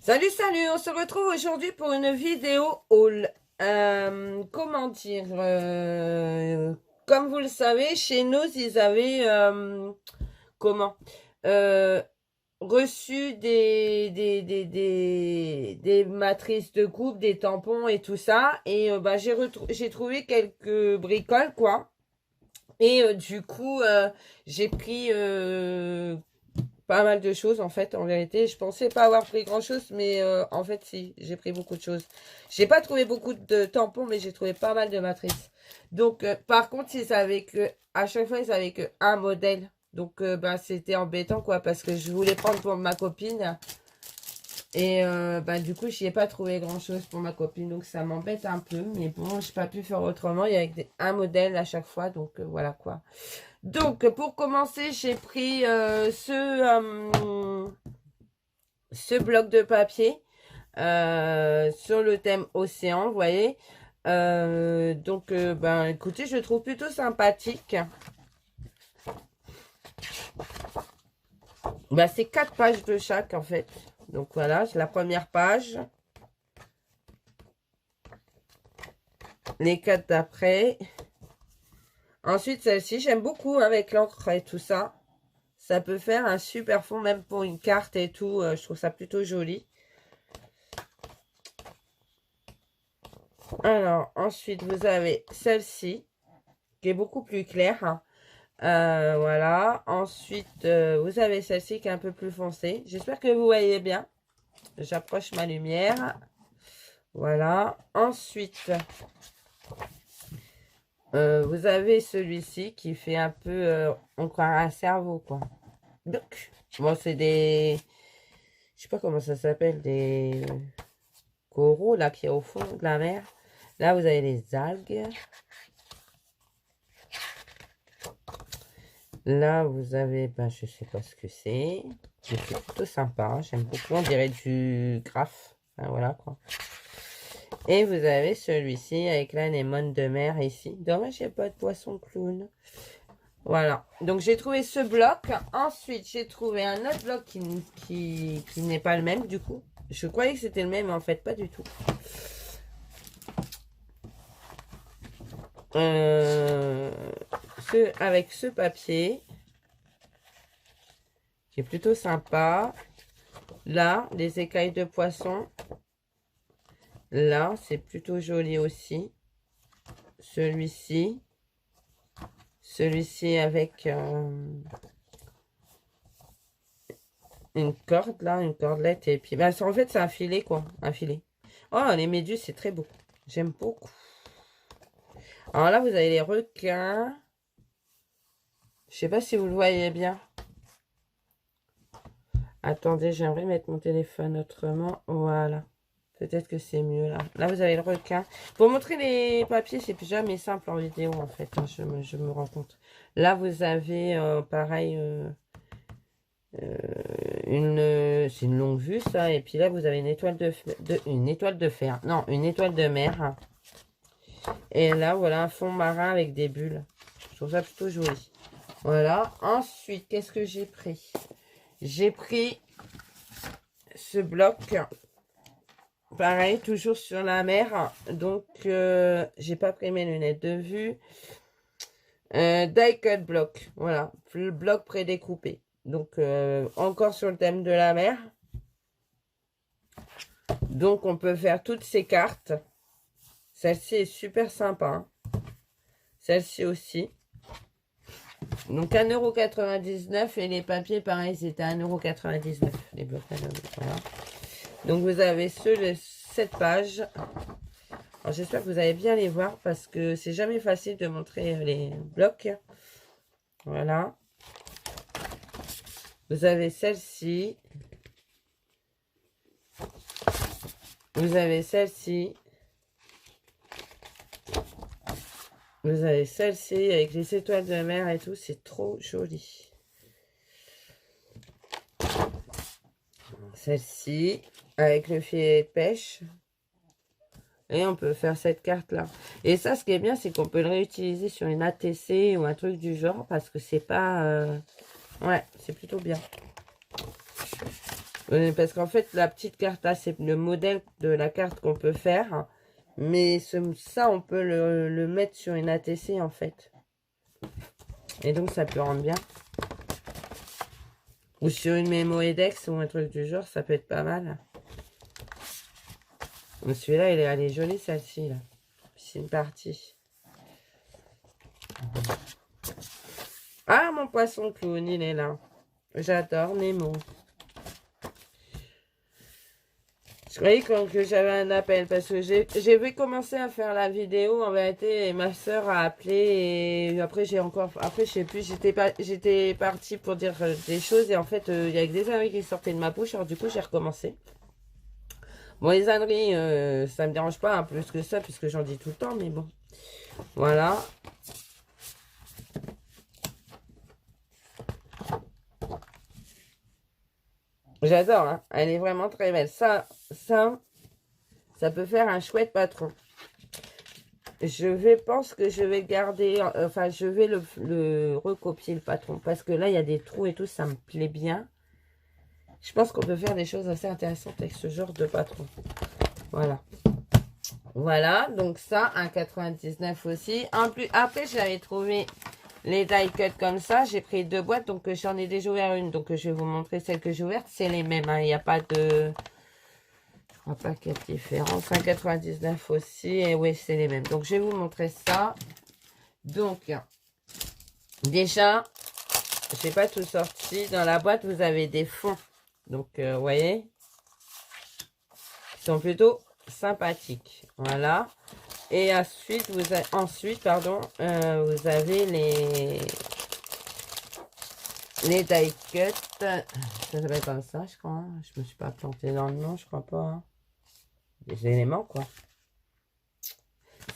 Salut, salut, on se retrouve aujourd'hui pour une vidéo haul. Comment dire comme vous le savez, chez nous, ils avaient comment euh, reçu des matrices de coupe, des tampons et tout ça. Et bah, j'ai trouvé quelques bricoles, quoi. Et du coup, j'ai pris pas mal de choses en fait, en vérité. Je pensais pas avoir pris grand chose, mais en fait, si, j'ai pris beaucoup de choses. J'ai pas trouvé beaucoup de tampons, mais j'ai trouvé pas mal de matrices. Donc, par contre, ils avaient que, à chaque fois, ils avaient que un modèle. Donc, bah, c'était embêtant quoi, parce que je voulais prendre pour ma copine. Et bah, du coup, j'y ai pas trouvé grand chose pour ma copine, donc ça m'embête un peu. Mais bon, j'ai pas pu faire autrement. Il y avait un modèle à chaque fois, donc voilà quoi. Donc, pour commencer, j'ai pris ce bloc de papier sur le thème océan, vous voyez. Ben, écoutez, je le trouve plutôt sympathique. Ben, c'est 4 pages de chaque, en fait. Donc, voilà, c'est la première page. Les 4 d'après. Ensuite, celle-ci, j'aime beaucoup avec l'encre et tout ça. Ça peut faire un super fond, même pour une carte et tout. Je trouve ça plutôt joli. Alors, ensuite, vous avez celle-ci, qui est beaucoup plus claire. Hein. Voilà. Ensuite, vous avez celle-ci qui est un peu plus foncée. J'espère que vous voyez bien. J'approche ma lumière. Voilà. Ensuite, vous avez celui-ci qui fait un peu, on croirait un cerveau, quoi. Donc, bon, c'est des... Je sais pas comment ça s'appelle, des coraux, là, qui est au fond de la mer. Là, vous avez les algues. Là, vous avez, ben, je sais pas ce que c'est. C'est plutôt sympa. J'aime beaucoup. On dirait du graphe. Ben, voilà, quoi. Et vous avez celui-ci avec l'anémone de mer ici. Dommage, il n'y a pas de poisson clown. Voilà. Donc, j'ai trouvé ce bloc. Ensuite, j'ai trouvé un autre bloc qui n'est pas le même, du coup. Je croyais que c'était le même, mais en fait, pas du tout. Avec ce papier qui est plutôt sympa. Là, les écailles de poisson. Là, c'est plutôt joli aussi. Celui-ci. Celui-ci avec une corde, là, une cordelette. Et puis, bah, en fait, c'est un filet, quoi. Un filet. Oh, les méduses, c'est très beau. J'aime beaucoup. Alors là, vous avez les requins. Je sais pas si vous le voyez bien. Attendez, j'aimerais mettre mon téléphone autrement. Voilà. Peut-être que c'est mieux là. Là, vous avez le requin. Pour montrer les papiers, c'est plus jamais simple en vidéo en fait. Hein, je me rends compte. Là, vous avez pareil c'est une longue vue ça. Et puis là, vous avez une étoile une étoile de fer. Non, une étoile de mer. Et là, voilà un fond marin avec des bulles. Je trouve ça plutôt joli. Voilà. Ensuite, qu'est-ce que j'ai pris? J'ai pris ce bloc. Pareil, toujours sur la mer. Donc, j'ai pas pris mes lunettes de vue. Die cut block. Voilà, le bloc prédécoupé. Donc, encore sur le thème de la mer. Donc, on peut faire toutes ces cartes. Celle-ci est super sympa. Hein. Celle-ci aussi. Donc, 1,99 € et les papiers, pareil, c'était 1,99 €. Les blocs, voilà. Donc, vous avez cette page. Alors, j'espère que vous allez bien les voir parce que c'est jamais facile de montrer les blocs. Voilà. Vous avez celle-ci. Vous avez celle-ci. Vous avez celle-ci avec les étoiles de mer et tout. C'est trop joli. Celle-ci avec le filet de pêche. Et on peut faire cette carte-là. Et ça, ce qui est bien, c'est qu'on peut le réutiliser sur une ATC ou un truc du genre. Parce que c'est pas... Ouais, c'est plutôt bien. Parce qu'en fait, la petite carte là, c'est le modèle de la carte qu'on peut faire. Mais ça, on peut le mettre sur une ATC en fait. Et donc, ça peut rendre bien. Ou sur une mémo EDEX ou un truc du genre, ça peut être pas mal. Celui-là, elle est jolie, celle-ci. C'est une partie. Ah, mon poisson clown, il est là. J'adore Nemo. Je croyais que j'avais un appel parce que j'ai commencé à faire la vidéo en vérité et ma soeur a appelé et après je sais plus, j'étais partie pour dire des choses et en fait il y a que des âneries qui sortaient de ma bouche, alors du coup j'ai recommencé. Bon, les âneries ça me dérange pas plus que ça puisque j'en dis tout le temps, mais bon, voilà. J'adore, hein. Elle est vraiment très belle. Ça peut faire un chouette patron. Pense que je vais garder, enfin, je vais le recopier, le patron. Parce que là, il y a des trous et tout, ça me plaît bien. Je pense qu'on peut faire des choses assez intéressantes avec ce genre de patron. Voilà. Voilà, donc ça, 1,99 aussi. En plus, après, j'avais trouvé les die cut comme ça. J'ai pris 2 boîtes, donc j'en ai déjà ouvert une. Donc, je vais vous montrer celle que j'ai ouverte. C'est les mêmes, hein. Il n'y a pas de... Je crois pas qu'il y a de différence. 1,99 aussi. Et oui, c'est les mêmes. Donc, je vais vous montrer ça. Donc, déjà, je n'ai pas tout sorti. Dans la boîte, vous avez des fonds. Donc, vous voyez, ils sont plutôt sympathiques. Voilà. Et ensuite, vous avez les die cut. Ça s'appelle comme ça, je crois. Hein. Je me suis pas plantée dans le nom, je crois pas. Hein. Des éléments, quoi.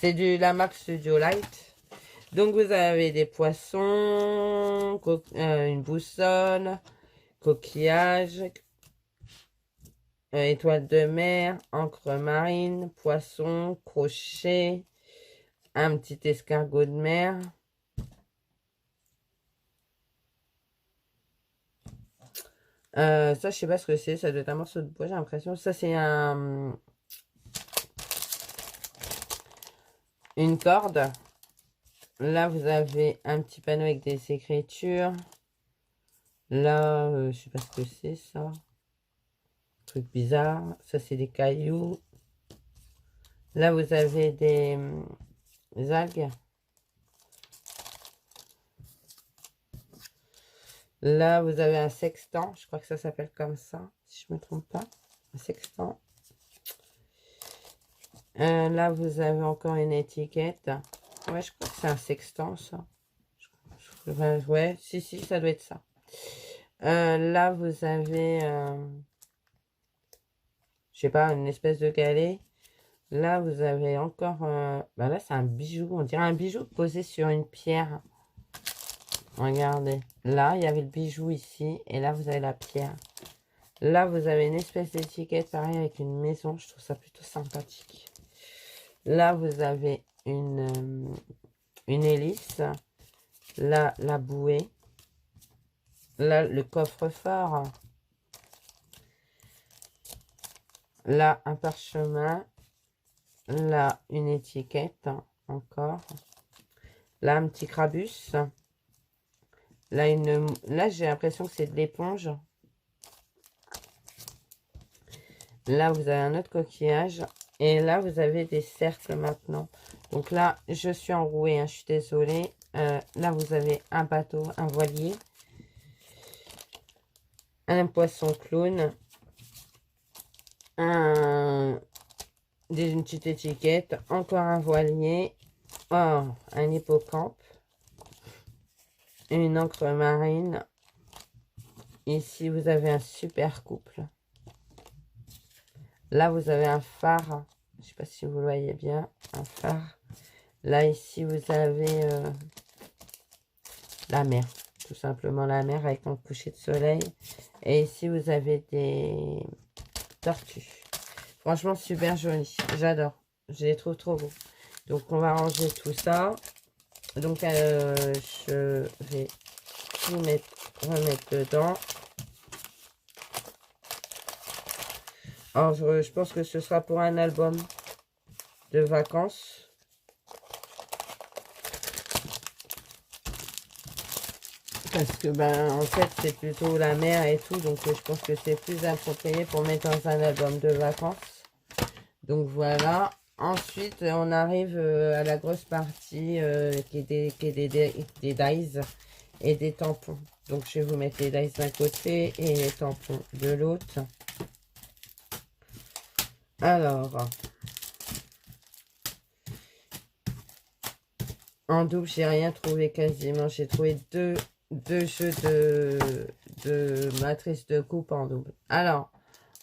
C'est la marque Studio Light. Donc, vous avez des poissons, une boussole, coquillage, étoile de mer, encre marine, poisson, crochet, un petit escargot de mer. Ça, je sais pas ce que c'est. Ça doit être un morceau de bois, j'ai l'impression. Ça, c'est une corde. Là, vous avez un petit panneau avec des écritures. Là, je sais pas ce que c'est, ça. Truc bizarre. Ça, c'est des cailloux. Là, vous avez des algues. Là, vous avez un sextant. Je crois que ça s'appelle comme ça, si je ne me trompe pas. Un sextant. Là, vous avez encore une étiquette. Ouais, je crois que c'est un sextant, ça. Ouais, si, ça doit être ça. Là, vous avez, je sais pas, une espèce de galet. Là, vous avez encore, bah là, c'est un bijou. On dirait un bijou posé sur une pierre. Regardez. Là, il y avait le bijou ici. Et là, vous avez la pierre. Là, vous avez une espèce d'étiquette, pareil, avec une maison. Je trouve ça plutôt sympathique. Là, vous avez une hélice. Là, la bouée. Là, le coffre-fort. Là, un parchemin. Là, une étiquette. Encore. Là, un petit crabus. Là, j'ai l'impression que c'est de l'éponge. Là, vous avez un autre coquillage. Et là, vous avez des cercles maintenant. Donc là, je suis enrouée, hein, je suis désolée. Là, vous avez un bateau, un voilier. Un poisson clown. Une petite étiquette. Encore un voilier. Oh, un hippocampe. Une encre marine. Ici, vous avez un super couple. Là, vous avez un phare. Je ne sais pas si vous le voyez bien. Un phare. Là, ici, vous avez la mer. Tout simplement la mer avec un coucher de soleil. Et ici, vous avez des tortues. Franchement, super joli. J'adore. Je les trouve trop beaux. Donc, on va ranger tout ça. Donc, je vais tout remettre dedans. Alors, je pense que ce sera pour un album de vacances. Parce que, ben, en fait, c'est plutôt la mer et tout. Donc, je pense que c'est plus approprié pour mettre dans un album de vacances. Donc, voilà. Ensuite, on arrive à la grosse partie qui est des dies et des tampons. Donc, je vais vous mettre les dies d'un côté et les tampons de l'autre. Alors, en double, j'ai rien trouvé quasiment. J'ai trouvé deux jeux de matrice de coupe en double. Alors,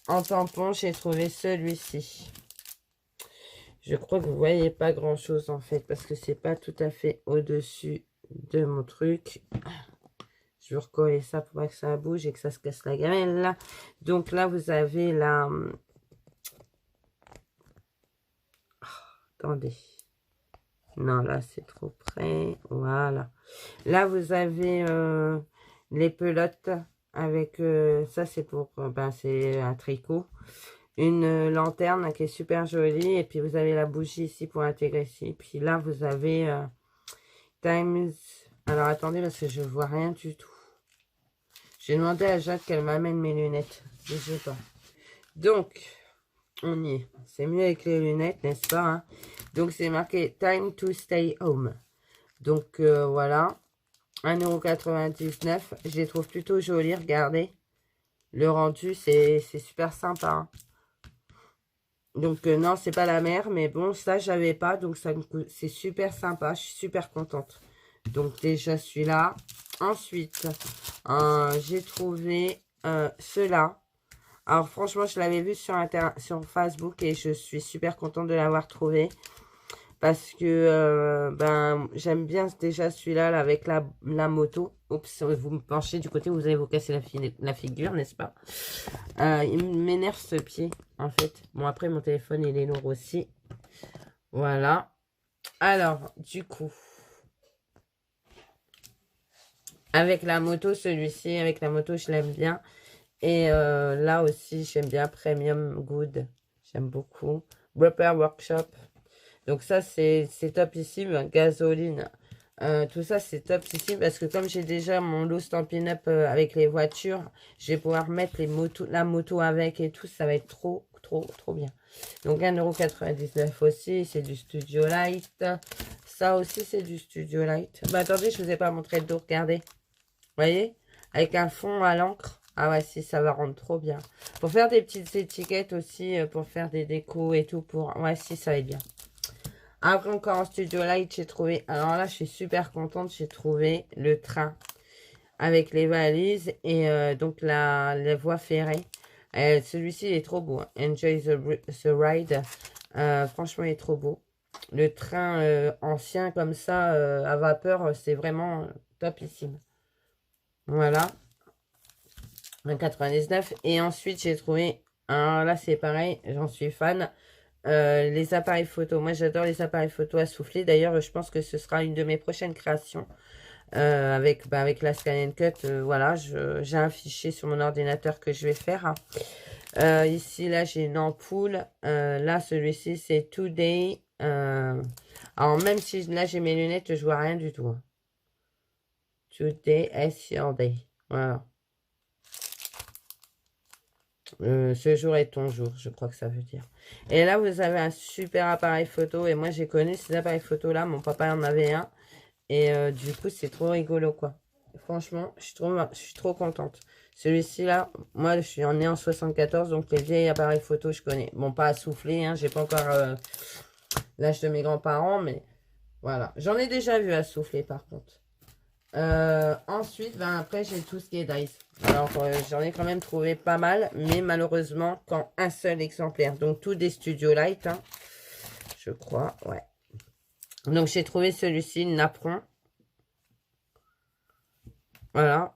en tampon, j'ai trouvé celui-ci. Je crois que vous voyez pas grand-chose en fait, parce que c'est pas tout à fait au-dessus de mon truc. Je vais recoller ça pour pas que ça bouge et que ça se casse la gamelle. Donc là, vous avez la... Attendez. Non, là, c'est trop près. Voilà. Là, vous avez les pelotes avec... ça, c'est pour... ben, c'est un tricot. Une lanterne qui est super jolie. Et puis, vous avez la bougie ici pour intégrer ici. Puis là, vous avez Times... Alors, attendez, parce que je vois rien du tout. J'ai demandé à Jacques qu'elle m'amène mes lunettes. Je sais pas. Donc, on y est. C'est mieux avec les lunettes, n'est-ce pas, hein? Donc, c'est marqué Time to Stay Home. Donc, voilà. 1,99 €. Je les trouve plutôt jolis, regardez. Le rendu, c'est super sympa. Hein. Donc, non, c'est pas la mer, mais bon, ça, j'avais pas. Donc, c'est super sympa. Je suis super contente. Donc, déjà, celui-là. Ensuite, j'ai trouvé ceux-là. Alors, franchement, je l'avais vu sur Facebook et je suis super contente de l'avoir trouvé. Parce que ben, j'aime bien déjà celui-là là, avec la moto. Oups, vous me penchez du côté où vous allez vous casser la figure, n'est-ce pas? Il m'énerve ce pied, en fait. Bon, après, mon téléphone, il est lourd aussi. Voilà. Alors, du coup, avec la moto, celui-ci, avec la moto, je l'aime bien. Et là aussi, j'aime bien Premium Good. J'aime beaucoup. Repair Workshop. Donc ça, c'est topissime. Gasoline. Tout ça, c'est topissime parce que comme j'ai déjà mon lot Stampin' Up avec les voitures, je vais pouvoir mettre la moto avec et tout. Ça va être trop, trop, trop bien. Donc 1,99 € aussi. C'est du Studio Light. Ça aussi, c'est du Studio Light. Bah attendez, je vous ai pas montré le dos. Regardez. Vous voyez? Avec un fond à l'encre. Ah ouais, si, ça va rendre trop bien. Pour faire des petites étiquettes aussi, pour faire des décos et tout. Ouais, si, ça va être bien. Après, encore en Studio Light, j'ai trouvé... Alors là, je suis super contente. J'ai trouvé le train avec les valises et donc la voie ferrée. Celui-ci, il est trop beau. Hein. Enjoy the ride. Franchement, il est trop beau. Le train ancien comme ça, à vapeur, c'est vraiment topissime. Voilà. 1,99 €. Et ensuite, j'ai trouvé, alors là, c'est pareil, j'en suis fan, les appareils photo. Moi, j'adore les appareils photo à souffler. D'ailleurs, je pense que ce sera une de mes prochaines créations avec la Scan Cut. Voilà, j'ai un fichier sur mon ordinateur que je vais faire. Ici, là, j'ai une ampoule. Là, celui-ci, c'est Today. Alors, même si là, j'ai mes lunettes, je vois rien du tout. Hein. Today is your day. Voilà. Ce jour est ton jour, je crois que ça veut dire. Et là, vous avez un super appareil photo. Et moi, j'ai connu ces appareils photo là. Mon papa en avait un. Et du coup, c'est trop rigolo, quoi. Franchement, je suis trop contente. Celui-ci là, moi, je suis né en 74. Donc, les vieilles appareils photo, je connais. Bon, pas à souffler. Hein, j'ai pas encore l'âge de mes grands-parents. Mais voilà. J'en ai déjà vu à souffler, par contre. Ensuite, ben après, j'ai tout ce qui est dice. Alors, j'en ai quand même trouvé pas mal, mais malheureusement, qu'en un seul exemplaire. Donc, tout des Studio Light, hein, je crois, ouais. Donc, j'ai trouvé celui-ci, le napperon. Voilà.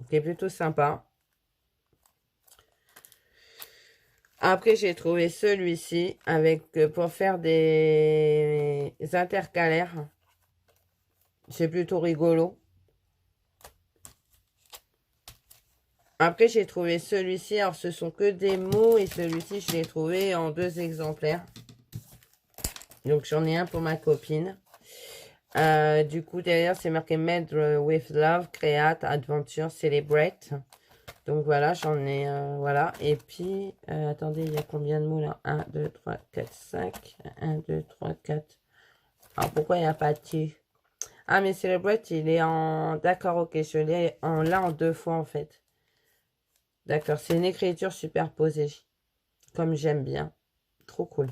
Qui est plutôt sympa. Après, j'ai trouvé celui-ci, avec pour faire des intercalaires. C'est plutôt rigolo. Après, j'ai trouvé celui-ci. Alors, ce sont que des mots. Et celui-ci, je l'ai trouvé en 2 exemplaires. Donc, j'en ai un pour ma copine. Du coup, derrière, c'est marqué Made with Love, Create, Adventure, Celebrate. Donc, voilà, j'en ai... voilà. Et puis, attendez, il y a combien de mots là? 1, 2, 3, 4, 5. 1, 2, 3, 4. Alors, pourquoi il n'y a pas de T? Ah, mais Celebrate, il est en... D'accord, ok, je l'ai là en 2 fois, en fait. D'accord, c'est une écriture superposée. Comme j'aime bien. Trop cool.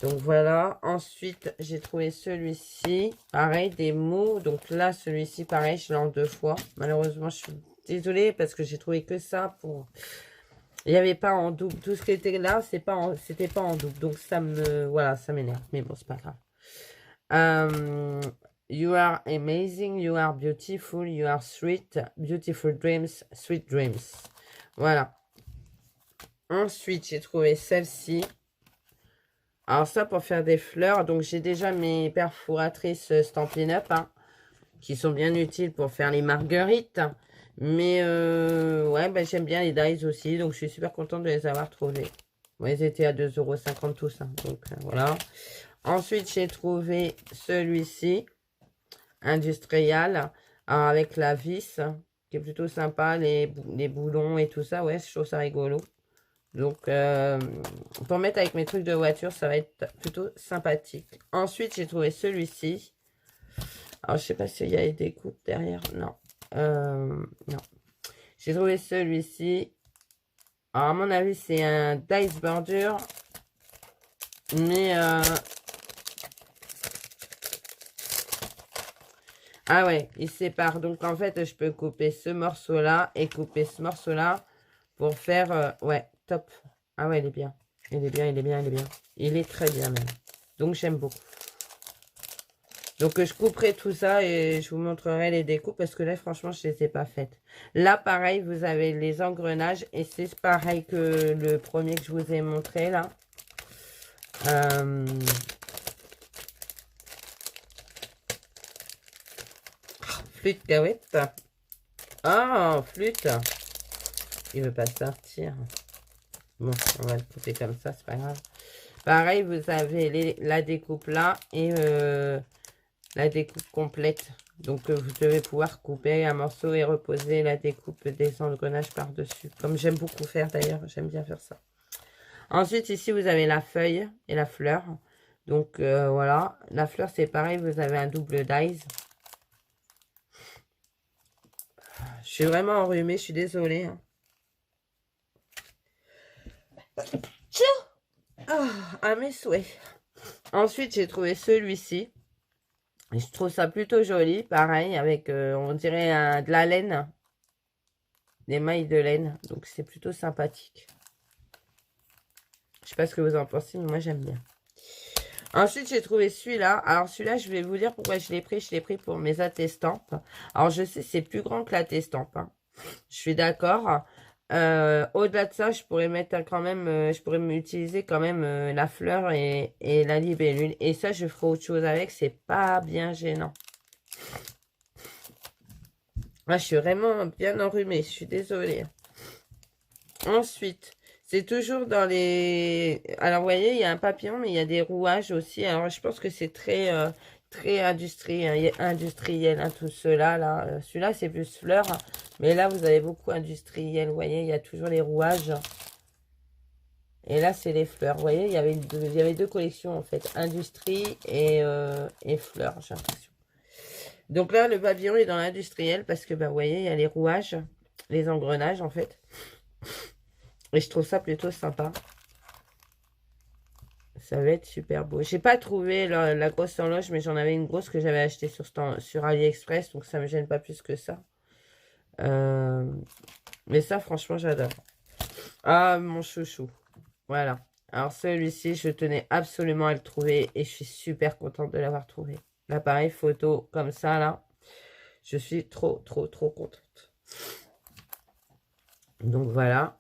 Donc voilà. Ensuite, j'ai trouvé celui-ci. Pareil, des mots. Donc là, celui-ci, pareil, je l'ai en 2 fois. Malheureusement, je suis désolée parce que j'ai trouvé que ça pour... Il n'y avait pas en double. Tout ce qui était là, c'était pas en double. Donc ça me... Voilà, ça m'énerve. Mais bon, c'est pas grave. You are amazing, you are beautiful, you are sweet, beautiful dreams, sweet dreams. Voilà. Ensuite, j'ai trouvé celle-ci. Alors ça, pour faire des fleurs. Donc, j'ai déjà mes perforatrices Stampin' Up, hein, qui sont bien utiles pour faire les marguerites. Mais, ouais, ben, j'aime bien les dies aussi. Donc, je suis super contente de les avoir trouvées. Bon, ils étaient à 2,50 € tous. Hein, donc, voilà. Ensuite, j'ai trouvé celui-ci, industriel, avec la vis, qui est plutôt sympa, les boulons et tout ça. Ouais, je trouve ça rigolo. Donc, pour mettre avec mes trucs de voiture, ça va être plutôt sympathique. Ensuite, j'ai trouvé celui-ci. Alors, je sais pas s'il y a des coupes derrière. Non. Non. J'ai trouvé celui-ci. Alors, à mon avis, c'est un dice bordure. Mais, ah ouais, il sépare. Donc, en fait, je peux couper ce morceau-là et couper ce morceau-là pour faire... ouais, top. Ah ouais, il est bien. Il est bien, il est bien, il est bien. Il est très bien même. Donc, j'aime beaucoup. Donc, je couperai tout ça et je vous montrerai les découpes parce que là, franchement, je ne les ai pas faites. Là, pareil, vous avez les engrenages et c'est pareil que le premier que je vous ai montré, là. Flûte gawette. Ah, flûte. Il veut pas sortir. Bon, on va le couper comme ça, c'est pas grave. Pareil, vous avez la découpe là et la découpe complète. Donc, vous devez pouvoir couper un morceau et reposer la découpe des engrenages par-dessus. Comme j'aime beaucoup faire d'ailleurs, j'aime bien faire ça. Ensuite, ici, vous avez la feuille et la fleur. Donc, voilà. La fleur, c'est pareil, vous avez un double dies. Je suis vraiment enrhumée, je suis désolée. Hein. À mes souhaits. Ensuite, j'ai trouvé celui-ci. Je trouve ça plutôt joli. Pareil, avec, on dirait de la laine. Des mailles de laine. Donc, c'est plutôt sympathique. Je sais pas ce que vous en pensez, mais moi, j'aime bien. Ensuite, j'ai trouvé celui-là. Alors, celui-là, je vais vous dire pourquoi je l'ai pris. Je l'ai pris pour mes attestampes. Alors, je sais, c'est plus grand que l'attestampe. Hein. Je suis d'accord. Au-delà de ça, je pourrais mettre quand même, je pourrais m'utiliser quand même la fleur et la libellule. Et ça, je ferai autre chose avec. C'est pas bien gênant. Là, je suis vraiment bien enrhumée. Je suis désolée. Ensuite, c'est toujours dans les... Alors, vous voyez, il y a un papillon, mais il y a des rouages aussi. Alors, je pense que c'est très, très industriel, hein, tout cela, là. Celui-là, c'est plus fleur. Mais là, vous avez beaucoup industriel. Vous voyez, il y a toujours les rouages. Et là, c'est les fleurs. Vous voyez, il y avait deux collections, en fait. Industrie et fleurs, j'ai l'impression. Donc là, le papillon est dans l'industriel parce que, bah, vous voyez, il y a les rouages, les engrenages, en fait. Et je trouve ça plutôt sympa. Ça va être super beau. J'ai pas trouvé la grosse horloge, mais j'en avais une grosse que j'avais achetée sur AliExpress. Donc ça me gêne pas plus que ça. Mais ça, franchement, j'adore. Ah, mon chouchou. Voilà. Alors celui-ci, je tenais absolument à le trouver. Et je suis super contente de l'avoir trouvé. L'appareil photo comme ça, là. Je suis trop, trop, trop contente. Donc voilà.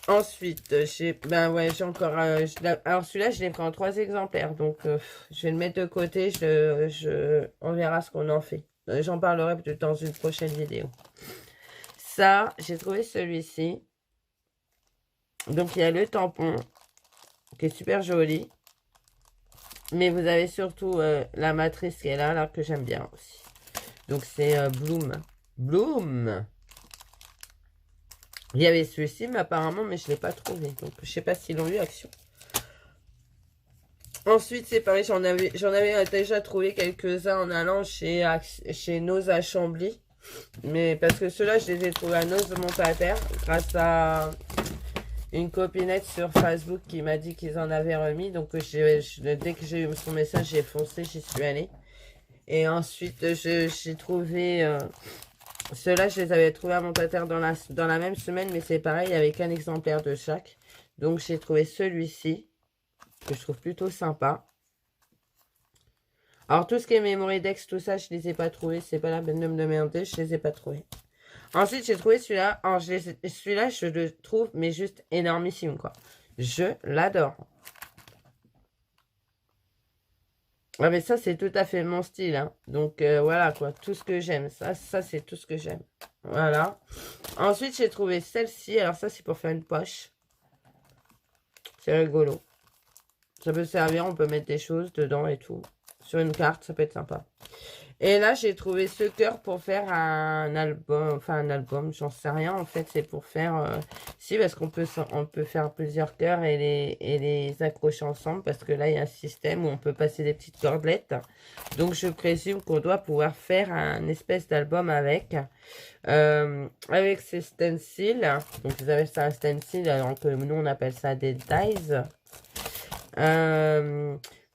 Ensuite, j'ai encore... alors celui-là, je l'ai pris en 3 exemplaires. Donc, je vais le mettre de côté. On verra ce qu'on en fait. J'en parlerai peut-être dans une prochaine vidéo. ça, j'ai trouvé celui-ci. Donc, il y a le tampon qui est super joli. Mais vous avez surtout la matrice qui est là que j'aime bien aussi. Donc, c'est Bloom. Bloom! Il y avait celui-ci, mais apparemment, mais je ne l'ai pas trouvé. Donc, je ne sais pas s'ils l'ont eu, Action. Ensuite, c'est pareil, j'en avais déjà trouvé quelques-uns en allant chez Nose à Chambly. Mais parce que ceux-là, je les ai trouvés à Nose Montataire grâce à une copinette sur Facebook qui m'a dit qu'ils en avaient remis. Donc, dès que j'ai eu son message, j'ai foncé, j'y suis allée. Et ensuite, j'ai trouvé... ceux-là, je les avais trouvés à Montataire dans la même semaine, mais c'est pareil, avec un exemplaire de chaque. Donc, j'ai trouvé celui-ci, que je trouve plutôt sympa. Alors, tout ce qui est Memory-Dex, tout ça, je ne les ai pas trouvés. C'est pas la peine de me demander, je ne les ai pas trouvés. Ensuite, j'ai trouvé celui-là. Alors, celui-là, je le trouve, mais juste énormissime, quoi. Je l'adore. Ah, mais ça, c'est tout à fait mon style, hein. Donc, voilà, quoi. Tout ce que j'aime. Ça c'est tout ce que j'aime. Voilà. Ensuite, j'ai trouvé celle-ci. Alors, ça, c'est pour faire une poche. C'est rigolo. Ça peut servir, on peut mettre des choses dedans et tout. Sur une carte, ça peut être sympa. Et là, j'ai trouvé ce cœur pour faire un album. Enfin, un album, j'en sais rien. En fait, c'est pour faire... si, parce qu'on peut faire plusieurs cœurs et les accrocher ensemble. Parce que là, il y a un système où on peut passer des petites cordelettes. Donc, je présume qu'on doit pouvoir faire un espèce d'album avec. Avec ces stencils. Donc, vous avez ça un stencil, alors que nous, on appelle ça des dies.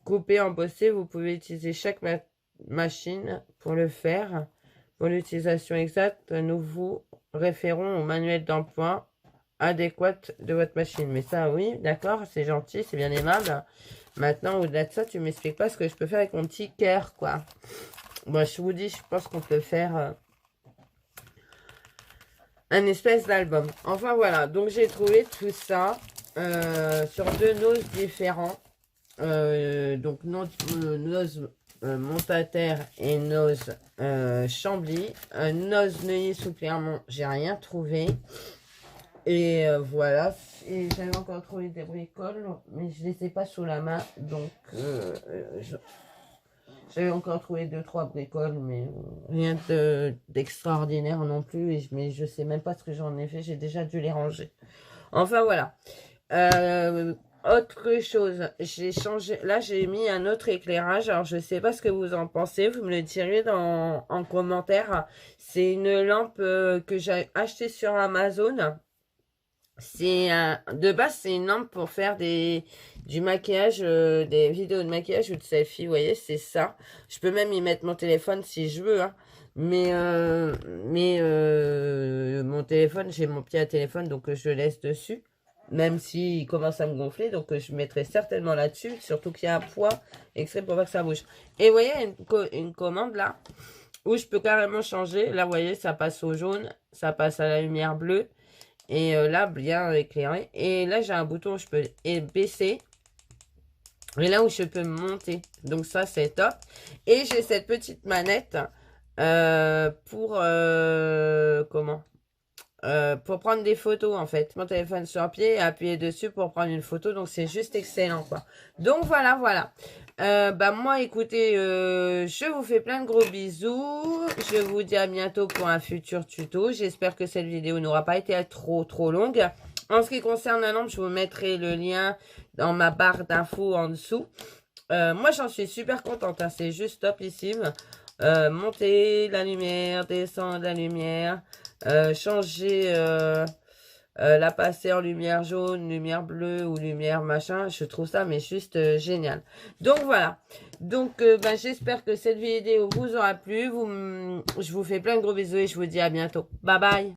Coupé, embossé, vous pouvez utiliser chaque machine pour le faire. Pour l'utilisation exacte, nous vous référons au manuel d'emploi adéquat de votre machine. Mais ça, oui, d'accord, c'est gentil, c'est bien aimable. Maintenant, au-delà de ça, tu m'expliques pas ce que je peux faire avec mon petit cœur, quoi. Bon, je vous dis, je pense qu'on peut faire un espèce d'album. Enfin, voilà. Donc, j'ai trouvé tout ça sur 2 noses différents. Donc, Nose Montataire et Nose Chambly. Nose Neuilly sous Clermont, j'ai rien trouvé. Et voilà. Et j'avais encore trouvé des bricoles, mais je les ai pas sous la main. Donc, j'avais encore trouvé 2-3 bricoles, mais rien d'extraordinaire non plus. Mais je sais même pas ce que j'en ai fait. J'ai déjà dû les ranger. Enfin, voilà. Autre chose, j'ai changé, là j'ai mis un autre éclairage, alors je sais pas ce que vous en pensez, vous me le direz en commentaire. C'est une lampe que j'ai achetée sur Amazon. De base c'est une lampe pour faire du maquillage, des vidéos de maquillage ou de selfie, vous voyez, c'est ça. Je peux même y mettre mon téléphone si je veux, hein. Mais mon téléphone, j'ai mon petit téléphone, donc je le laisse dessus. Même s'il commence à me gonfler, donc je mettrai certainement là-dessus, surtout qu'il y a un poids extrait pour pas que ça bouge. Et vous voyez, une commande là, où je peux carrément changer. Là, vous voyez, ça passe au jaune, ça passe à la lumière bleue, et là, bien éclairé. Et là, j'ai un bouton où je peux baisser, et là où je peux monter. Donc ça, c'est top. Et j'ai cette petite manette pour, pour prendre des photos en fait. Mon téléphone sur pied et appuyer dessus pour prendre une photo. Donc c'est juste excellent quoi. Donc voilà, voilà. Moi écoutez, je vous fais plein de gros bisous. Je vous dis à bientôt pour un futur tuto. J'espère que cette vidéo n'aura pas été trop longue. En ce qui concerne la lampe, je vous mettrai le lien dans ma barre d'infos en dessous. Moi j'en suis super contente. Hein. C'est juste topissime. Monter la lumière, descendre la lumière. Changer la passer en lumière jaune, lumière bleue ou lumière machin, je trouve ça mais juste génial. Donc voilà, donc j'espère que cette vidéo vous aura plu, je vous fais plein de gros bisous et je vous dis à bientôt. Bye bye.